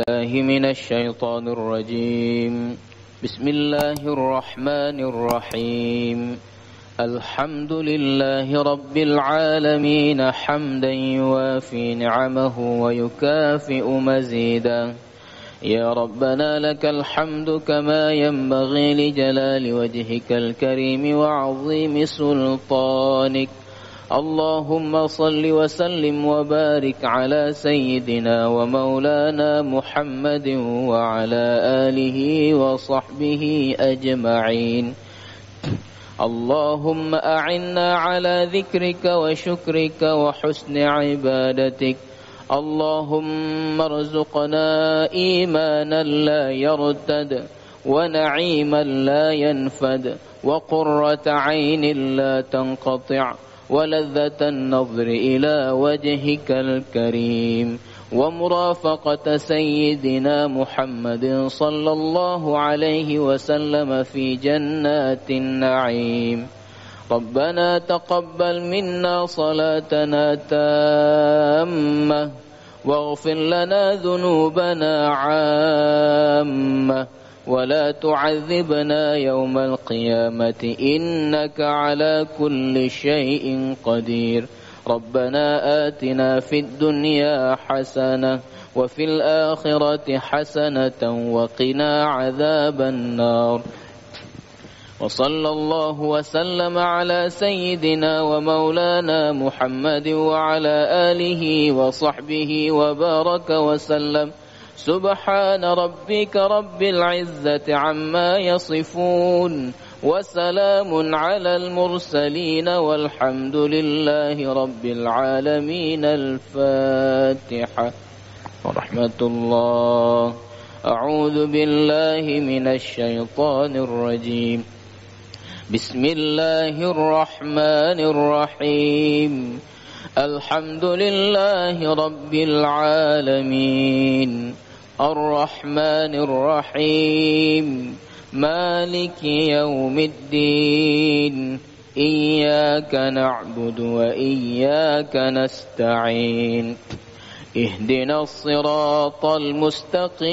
الله من الشيطان الرجيم. بسم الله الرحمن الرحيم. الحمد لله رب العالمين حمدا يوافي نعمه ويكافئ مزيدا. يا ربنا لك الحمد كما ينبغي لجلال وجهك الكريم وعظيم سلطانك. اللهم صل وسلم وبارك على سيدنا ومولانا محمد وعلى آله وصحبه أجمعين. اللهم أعنا على ذكرك وشكرك وحسن عبادتك. اللهم ارزقنا إيمانا لا يرتد ونعيما لا ينفد وقرة عين لا تنقطع ولذة النظر إلى وجهك الكريم ومرافقة سيدنا محمد صلى الله عليه وسلم في جنات النعيم. ربنا تقبل منا صلاتنا تامة واغفر لنا ذنوبنا عامة ولا تعذبنا يوم القيامة إنك على كل شيء قدير. ربنا آتنا في الدنيا حسنة وفي الآخرة حسنة وقنا عذاب النار. وصلى الله وسلم على سيدنا ومولانا محمد وعلى آله وصحبه وبارك وسلم. سبحان ربك رب العزة عما يصفون وسلام على المرسلين والحمد لله رب العالمين. الفاتحة ورحمة الله. أعوذ بالله من الشيطان الرجيم. بسم الله الرحمن الرحيم. الحمد لله رب العالمين الرحمن الرحيم مالك يوم الدين. إياك نعبد وإياك نستعين. اهدنا الصراط المستقيم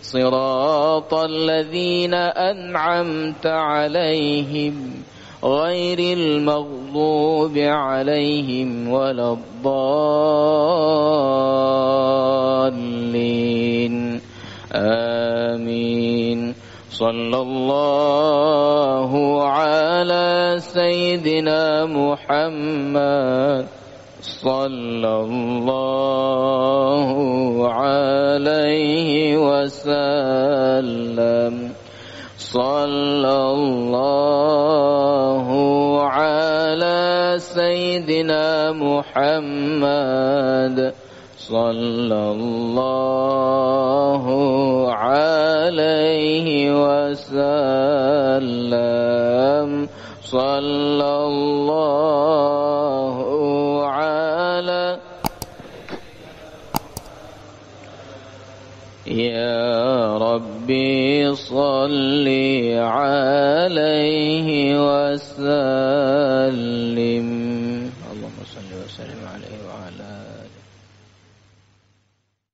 صراط الذين أنعمت عليهم غير المغضوب عليهم ولا الضالين. آمين. صلى الله على سيدنا محمد صلى الله عليه وسلم. صلى الله على سيدنا محمد صلى الله عليه وسلم. صلى الله على يا ربي صل عليه وسلم.